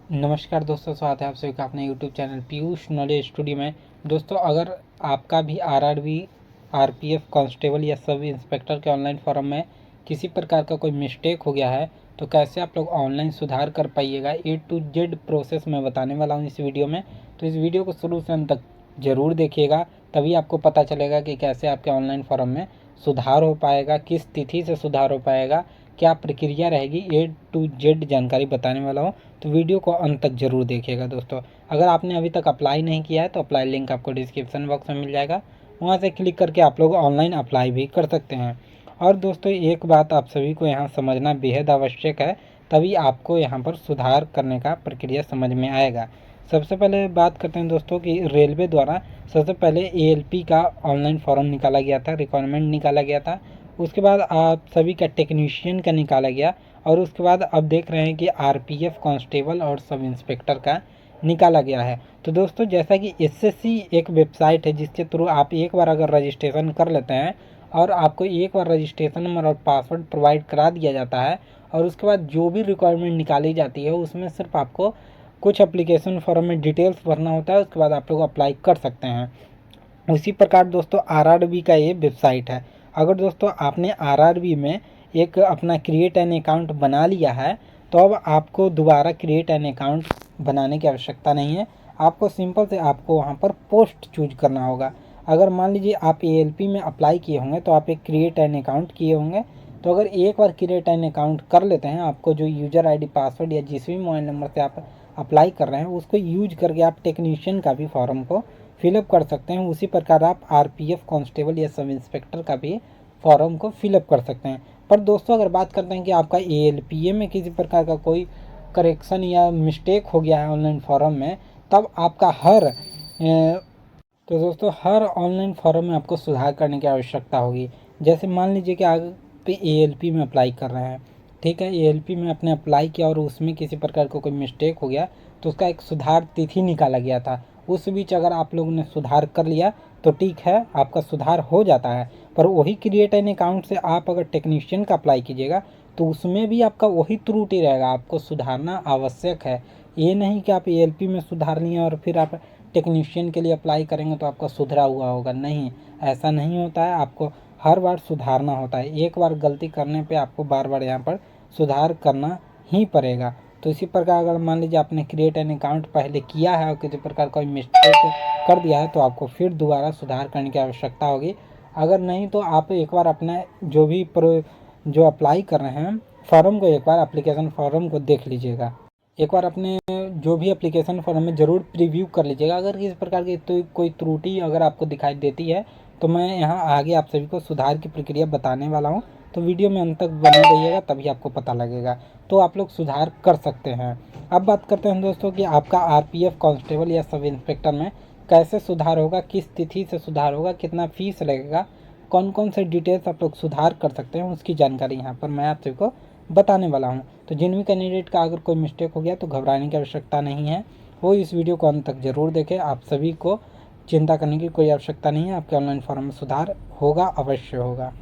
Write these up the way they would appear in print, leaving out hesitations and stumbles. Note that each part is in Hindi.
नमस्कार दोस्तों, स्वागत है आप सभी का अपने YouTube channel Piyush knowledge studio में। दोस्तों, अगर आपका भी आरआरबी, आरपीएफ कांस्टेबल या सब इंस्पेक्टर के ऑनलाइन फॉर्म में किसी प्रकार का कोई मिस्टेक हो गया है तो कैसे आप लोग ऑनलाइन सुधार कर पाइएगा, ए टू जेड प्रोसेस मैं बताने वाला हूँ इस वीडियो में। तो इस वीडियो को शुरू से अंत तक ज़रूर देखिएगा, तभी आपको पता चलेगा कि कैसे आपके ऑनलाइन फॉर्म में सुधार हो पाएगा, किस तिथि से सुधार हो पाएगा, क्या प्रक्रिया रहेगी, ए टू जेड जानकारी बताने वाला हूँ। तो वीडियो को अंत तक जरूर देखिएगा दोस्तों। अगर आपने अभी तक अप्लाई नहीं किया है तो अप्लाई लिंक आपको डिस्क्रिप्शन बॉक्स में मिल जाएगा, वहाँ से क्लिक करके आप लोग ऑनलाइन अप्लाई भी कर सकते हैं। और दोस्तों, एक बात आप सभी को यहाँ समझना बेहद आवश्यक है, तभी आपको यहाँ पर सुधार करने का प्रक्रिया समझ में आएगा। सबसे पहले बात करते हैं दोस्तों कि रेलवे द्वारा सबसे पहले एएलपी का ऑनलाइन फॉर्म निकाला गया था, रिक्वायरमेंट निकाला गया था। उसके बाद आप सभी का टेक्नीशियन का निकाला गया, और उसके बाद अब देख रहे हैं कि आरपीएफ कांस्टेबल और सब इंस्पेक्टर का निकाला गया है। तो दोस्तों, जैसा कि एसएससी एक वेबसाइट है जिसके थ्रू आप एक बार अगर रजिस्ट्रेशन कर लेते हैं और आपको एक बार रजिस्ट्रेशन नंबर और पासवर्ड प्रोवाइड करा दिया जाता है, और उसके बाद जो भी रिक्वायरमेंट निकाली जाती है उसमें सिर्फ आपको कुछ एप्लीकेशन फॉर्म में डिटेल्स भरना होता है, उसके बाद आप लोग अप्लाई कर सकते हैं। उसी प्रकार दोस्तों, आरआरबी का ये वेबसाइट है। अगर दोस्तों आपने आरआरबी में एक अपना क्रिएट एन अकाउंट बना लिया है तो अब आपको दोबारा क्रिएट एन अकाउंट बनाने की आवश्यकता नहीं है। आपको सिंपल से आपको वहाँ पर पोस्ट चूज करना होगा। अगर मान लीजिए आप एएलपी में अप्लाई किए होंगे तो आप एक क्रिएट एन अकाउंट किए होंगे, तो अगर एक बार क्रिएट एन अकाउंट कर लेते हैं, आपको जो यूजर आईडी पासवर्ड या जिस भी मोबाइल नंबर से आप अप्लाई कर रहे हैं उसको यूज करके आप टेक्नीशियन का भी फॉर्म को फिलअप कर सकते हैं। उसी प्रकार आप आरपीएफ कांस्टेबल या सब इंस्पेक्टर का भी फॉर्म को फिलअप कर सकते हैं। पर दोस्तों, अगर बात करते हैं कि आपका एएलपीए में किसी प्रकार का कोई करेक्शन या मिस्टेक हो गया है ऑनलाइन फॉर्म में, तब आपका तो दोस्तों हर ऑनलाइन फॉर्म में आपको सुधार करने की आवश्यकता होगी। जैसे मान लीजिए कि आप एएलपी में अप्लाई कर रहे हैं, ठीक है, एएलपी में आपने अप्लाई किया और उसमें किसी प्रकार का कोई मिस्टेक हो गया तो उसका एक सुधार तिथि निकाला गया था। उस बीच अगर आप लोगों ने सुधार कर लिया तो ठीक है, आपका सुधार हो जाता है। पर वही क्रिएट एन अकाउंट से आप अगर टेक्नीशियन का अप्लाई कीजिएगा तो उसमें भी आपका वही त्रुटि रहेगा, आपको सुधारना आवश्यक है। ये नहीं कि आप एएलपी में सुधार लिए और फिर आप टेक्नीशियन के लिए अप्लाई करेंगे तो आपका सुधरा हुआ होगा, नहीं, ऐसा नहीं होता है। आपको हर बार सुधारना होता है। एक बार गलती करने पे आपको बार बार यहाँ पर सुधार करना ही पड़ेगा। तो इसी प्रकार अगर मान लीजिए आपने क्रिएट एन अकाउंट पहले किया है और किसी प्रकार कोई मिस्टेक कर दिया है तो आपको फिर दोबारा सुधार करने की आवश्यकता होगी। अगर नहीं तो आप एक बार अपना जो अप्लाई कर रहे हैं फॉर्म को, एक बार एप्लीकेशन फॉर्म को देख लीजिएगा। एक बार अपने जो भी एप्लीकेशन फॉर्म में ज़रूर प्रीव्यू कर लीजिएगा। अगर किसी प्रकार की तो कोई त्रुटि अगर आपको दिखाई देती है तो मैं यहाँ आगे आप सभी को सुधार की प्रक्रिया बताने वाला हूँ, तो वीडियो में अंत तक बने रहिएगा, तभी आपको पता लगेगा। तो आप लोग सुधार कर सकते हैं। अब बात करते हैं दोस्तों कि आपका आरपीएफ कांस्टेबल या सब इंस्पेक्टर में कैसे सुधार होगा, किस तिथि से सुधार होगा, कितना फीस लगेगा, कौन कौन से डिटेल्स आप लोग सुधार कर सकते हैं, उसकी जानकारी यहाँ पर मैं आप सभी को बताने वाला हूँ। तो जिन भी कैंडिडेट का अगर कोई मिस्टेक हो गया तो घबराने की आवश्यकता नहीं है, वो इस वीडियो को अंत तक जरूर देखें। आप सभी को चिंता करने की कोई आवश्यकता नहीं है, आपके ऑनलाइन फॉर्म में सुधार होगा, अवश्य होगा।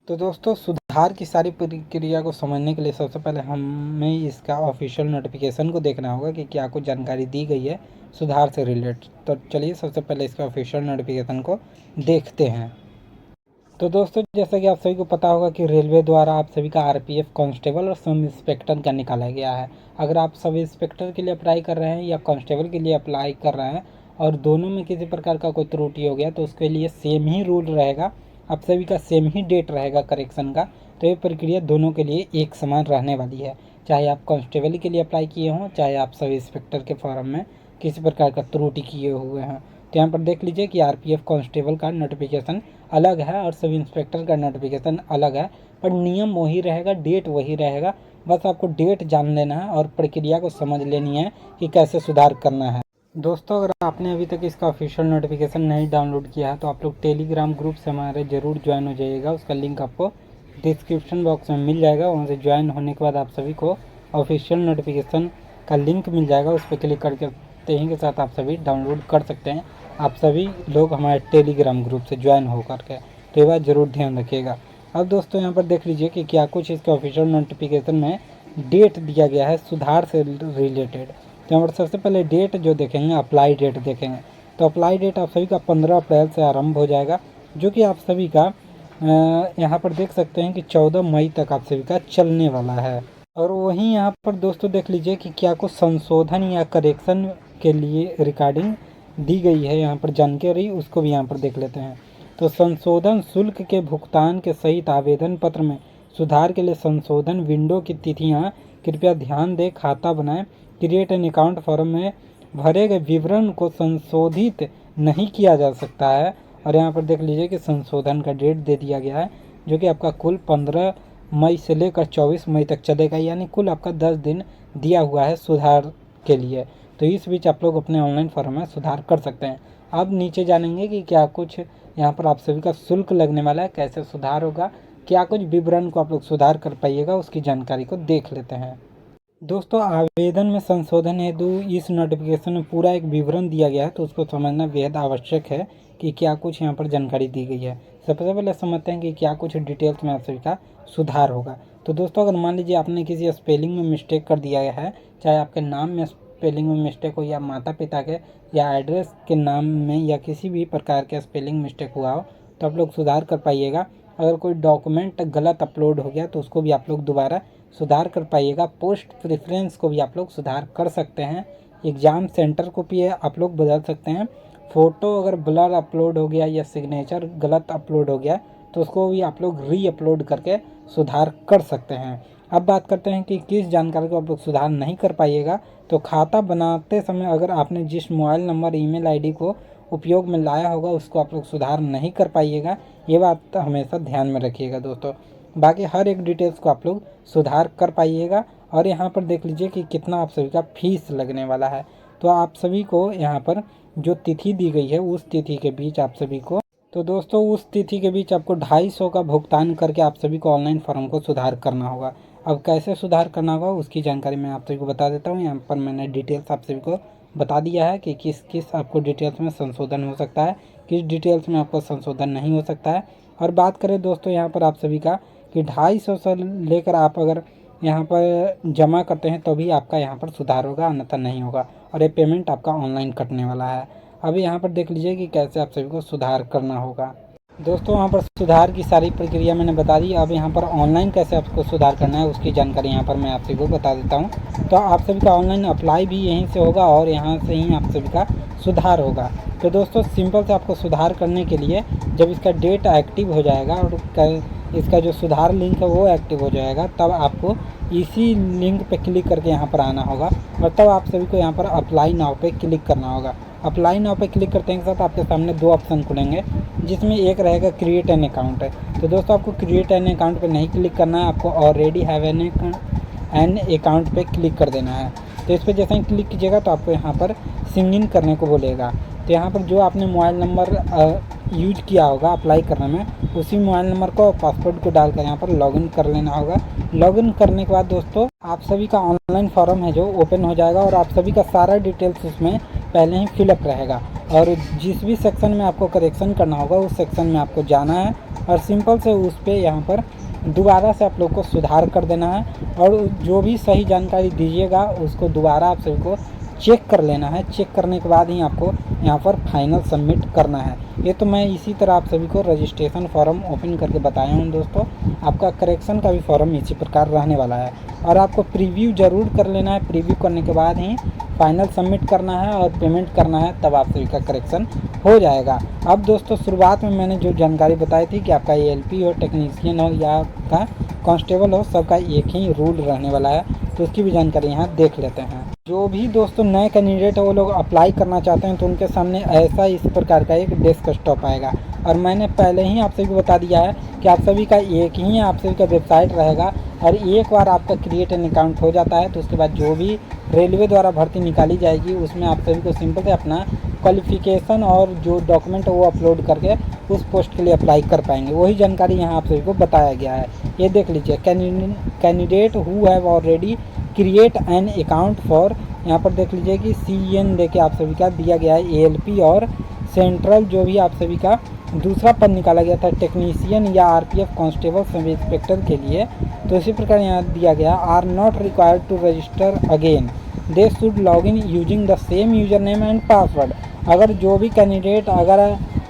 तो दोस्तों, सुधार की सारी प्रक्रिया को समझने के लिए सबसे पहले हमें इसका ऑफिशियल नोटिफिकेशन को देखना होगा कि क्या कुछ जानकारी दी गई है सुधार से रिलेटेड। तो चलिए सबसे पहले इसका ऑफिशियल नोटिफिकेशन को देखते हैं। तो दोस्तों, जैसा कि आप सभी को पता होगा कि रेलवे द्वारा आप सभी का आरपीएफ कांस्टेबल और सब इंस्पेक्टर का निकाला गया है। अगर आप सब इंस्पेक्टर के लिए अप्लाई कर रहे हैं या कांस्टेबल के लिए अप्लाई कर रहे हैं और दोनों में किसी प्रकार का कोई त्रुटि हो गया तो उसके लिए सेम ही रूल रहेगा, आप सभी का सेम ही डेट रहेगा करेक्शन का। तो ये प्रक्रिया दोनों के लिए एक समान रहने वाली है, चाहे आप कांस्टेबल के लिए अप्लाई किए हों, चाहे आप सब इंस्पेक्टर के फॉर्म में किसी प्रकार का त्रुटि किए हुए हैं। तो यहाँ पर देख लीजिए कि आरपीएफ कांस्टेबल का नोटिफिकेशन अलग है और सब इंस्पेक्टर का नोटिफिकेशन अलग है, पर नियम वही रहेगा, डेट वही रहेगा। बस आपको डेट जान लेना है और प्रक्रिया को समझ लेनी है कि कैसे सुधार करना है। दोस्तों, अगर आपने अभी तक इसका ऑफिशियल नोटिफिकेशन नहीं डाउनलोड किया है तो आप लोग टेलीग्राम ग्रुप से हमारे ज़रूर ज्वाइन हो जाइएगा। उसका लिंक आपको डिस्क्रिप्शन बॉक्स में मिल जाएगा। वहाँ से ज्वाइन होने के बाद आप सभी को ऑफिशियल नोटिफिकेशन का लिंक मिल जाएगा, उस पर क्लिक करके ही के साथ आप सभी डाउनलोड कर सकते हैं। आप सभी लोग हमारे टेलीग्राम ग्रुप से ज्वाइन हो करके, तो ये बात ज़रूर ध्यान रखिएगा। अब दोस्तों, यहाँ पर देख लीजिए कि क्या कुछ इसके ऑफिशियल नोटिफिकेशन में डेट दिया गया है सुधार से रिलेटेड। तो यहाँ पर सबसे पहले डेट जो देखेंगे, अप्लाई डेट देखेंगे। तो अप्लाई डेट आप सभी का 15 अप्रैल से आरंभ हो जाएगा, जो कि आप सभी का यहाँ पर देख सकते हैं कि 14 मई तक आप सभी का चलने वाला है। और वहीं यहाँ पर दोस्तों देख लीजिए कि क्या कुछ संशोधन या करेक्शन के लिए रिकॉर्डिंग दी गई है, यहाँ पर जानकारी उसको भी यहाँ पर देख लेते हैं। तो संशोधन शुल्क के भुगतान के सहित आवेदन पत्र में सुधार के लिए संशोधन विंडो की तिथियाँ कृपया ध्यान दें, खाता बनाएं। क्रिएट एन अकाउंट फॉर्म में भरे गए विवरण को संशोधित नहीं किया जा सकता है। और यहाँ पर देख लीजिए कि संशोधन का डेट दे दिया गया है, जो कि आपका कुल 15 मई से लेकर 24 मई तक चलेगा, यानी कुल आपका 10 दिन दिया हुआ है सुधार के लिए। तो इस बीच आप लोग अपने ऑनलाइन फॉर्म में सुधार कर सकते हैं। अब नीचे जानेंगे कि क्या कुछ यहाँ पर आप सभी का शुल्क लगने वाला है, कैसे सुधार होगा, क्या कुछ विवरण को आप लोग सुधार कर पाइएगा, उसकी जानकारी को देख लेते हैं। दोस्तों आवेदन में संशोधन हेतु इस नोटिफिकेशन में पूरा एक विवरण दिया गया है, तो उसको समझना बेहद आवश्यक है कि क्या कुछ यहाँ पर जानकारी दी गई है। सबसे पहले समझते हैं कि क्या कुछ डिटेल्स में आप सभी का सुधार होगा। तो दोस्तों अगर मान लीजिए आपने किसी स्पेलिंग में मिस्टेक कर दिया है, चाहे आपके नाम में स्पेलिंग में मिस्टेक हो या माता पिता के या एड्रेस के नाम में या किसी भी प्रकार के स्पेलिंग मिस्टेक हुआ हो, तो आप लोग सुधार कर पाइएगा। अगर कोई डॉक्यूमेंट गलत अपलोड हो गया तो उसको भी आप लोग दोबारा सुधार कर पाइएगा। पोस्ट प्रेफरेंस को भी आप लोग सुधार कर सकते हैं। एग्ज़ाम सेंटर को भी आप लोग बदल सकते हैं। फ़ोटो अगर ब्लर अपलोड हो गया या सिग्नेचर गलत अपलोड हो गया तो उसको भी आप लोग री अपलोड करके सुधार कर सकते हैं। अब बात करते हैं कि किस जानकारी को आप लोग सुधार नहीं कर पाइएगा। तो खाता बनाते समय अगर आपने जिस मोबाइल नंबर ईमेल आईडी को उपयोग में लाया होगा उसको आप लोग सुधार नहीं कर पाइएगा, ये बात हमेशा ध्यान में रखिएगा दोस्तों। बाकी हर एक डिटेल्स को आप लोग सुधार कर पाइएगा। और यहाँ पर देख लीजिए कि कितना आप सभी का फीस लगने वाला है। तो आप सभी को यहाँ पर जो तिथि दी गई है उस तिथि के बीच आप सभी को, तो दोस्तों उस तिथि के बीच आपको 250 का भुगतान करके आप सभी को ऑनलाइन फॉर्म को सुधार करना होगा। अब कैसे सुधार करना होगा उसकी जानकारी मैं आप सभी को बता देता हूँ। यहाँ पर मैंने डिटेल्स आप सभी को बता दिया है कि किस किस आपको डिटेल्स में संशोधन हो सकता है, किस डिटेल्स में आपको संशोधन नहीं हो सकता है। और बात करें दोस्तों यहाँ पर आप सभी का कि 250 से लेकर आप अगर यहाँ पर जमा करते हैं तो भी आपका यहाँ पर सुधार होगा, अन्यथा नहीं होगा। और ये पेमेंट आपका ऑनलाइन कटने वाला है। अभी यहाँ पर देख लीजिए कि कैसे आप सभी को सुधार करना होगा। दोस्तों यहाँ पर सुधार की सारी प्रक्रिया मैंने बता दी। अब यहाँ पर ऑनलाइन कैसे आपको सुधार करना है उसकी जानकारी यहाँ पर मैं आप सभी को बता देता हूँ। तो आप सभी का ऑनलाइन अप्लाई भी यहीं से होगा और यहाँ से ही आप सभी का सुधार होगा। तो दोस्तों सिंपल से आपको सुधार करने के लिए जब इसका डेट एक्टिव हो जाएगा और इसका जो सुधार लिंक है वो एक्टिव हो जाएगा, तब आपको इसी लिंक पे क्लिक करके यहाँ पर आना होगा और तब आप सभी को यहाँ पर अप्लाई नाउ पे क्लिक करना होगा। अप्लाई नाउ पे क्लिक करते के साथ आपके सामने 2 ऑप्शन खुलेंगे, जिसमें एक रहेगा क्रिएट एन अकाउंट है। तो दोस्तों आपको क्रिएट एन अकाउंट पे नहीं क्लिक करना है, आपको ऑलरेडी हैव एन अकाउंट पे क्लिक कर देना है। तो इस पर जैसे ही क्लिक कीजिएगा तो आपको यहाँ पर सिंग इन करने को बोलेगा। तो यहाँ पर जो आपने मोबाइल नंबर यूज किया होगा अप्लाई करने में, उसी मोबाइल नंबर को पासवर्ड को डालकर यहाँ पर लॉगिन कर लेना होगा। लॉगिन करने के बाद दोस्तों आप सभी का ऑनलाइन फॉर्म है जो ओपन हो जाएगा और आप सभी का सारा डिटेल्स उसमें पहले ही फिलअप रहेगा। और जिस भी सेक्शन में आपको करेक्शन करना होगा उस सेक्शन में आपको जाना है और सिंपल से उस पर यहाँ पर दोबारा से आप लोग को सुधार कर देना है। और जो भी सही जानकारी दीजिएगा उसको दोबारा आप सभी को चेक कर लेना है। चेक करने के बाद ही आपको यहाँ पर फाइनल सबमिट करना है। ये तो मैं इसी तरह आप सभी को रजिस्ट्रेशन फॉर्म ओपन करके बताया हूँ दोस्तों। आपका करेक्शन का भी फॉर्म इसी प्रकार रहने वाला है और आपको प्रीव्यू ज़रूर कर लेना है। प्रीव्यू करने के बाद ही फाइनल सबमिट करना है और पेमेंट करना है, तब आप सभी का करेक्शन हो जाएगा। अब दोस्तों शुरुआत में मैंने जो जानकारी बताई थी कि आपका ALP हो, टेक्नीशियन हो या आपका कांस्टेबल हो, सबका एक ही रूल रहने वाला है। तो उसकी भी जानकारी यहाँ देख लेते हैं। जो भी दोस्तों नए कैंडिडेट है वो लोग अप्लाई करना चाहते हैं तो उनके सामने ऐसा इस प्रकार का एक डेस्कटॉप आएगा। और मैंने पहले ही आप सभी को बता दिया है कि आप सभी का एक ही आप सभी का वेबसाइट रहेगा और एक बार आपका क्रिएट एन अकाउंट हो जाता है तो उसके बाद जो भी रेलवे द्वारा भर्ती निकाली जाएगी उसमें आप सभी को सिंपल से अपना क्वालिफिकेशन और जो डॉक्यूमेंट है वो अपलोड करके उस पोस्ट के लिए अप्लाई कर पाएंगे। वही जानकारी यहाँ आप सभी को बताया गया है। ये देख लीजिए, candidate who have already create an account for, यहाँ पर देख लीजिए कि CN देके आप सभी का दिया गया है ALP और सेंट्रल जो भी आप सभी का दूसरा पद निकाला गया था टेक्नीशियन या RPF कांस्टेबल सब इंस्पेक्टर के लिए, तो इसी प्रकार यहाँ दिया गया are not required to register again. They should log in using the same username and password. अगर जो भी कैंडिडेट अगर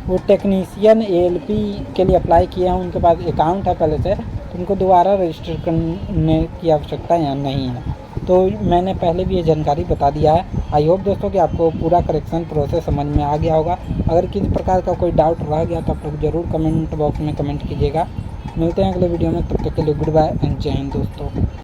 वो टेक्नीशियन एएलपी के लिए अप्लाई किए हैं, उनके पास अकाउंट है पहले से, तो उनको दोबारा रजिस्टर करने की आवश्यकता यहाँ नहीं है। तो मैंने पहले भी ये जानकारी बता दिया है। आई होप दोस्तों कि आपको पूरा करेक्शन प्रोसेस समझ में आ गया होगा। अगर किसी प्रकार का कोई डाउट रह गया तो आप लोग ज़रूर कमेंट बॉक्स में कमेंट कीजिएगा। मिलते हैं अगले वीडियो में, तब तक के लिए गुड बाय एंड जय हिंद दोस्तों।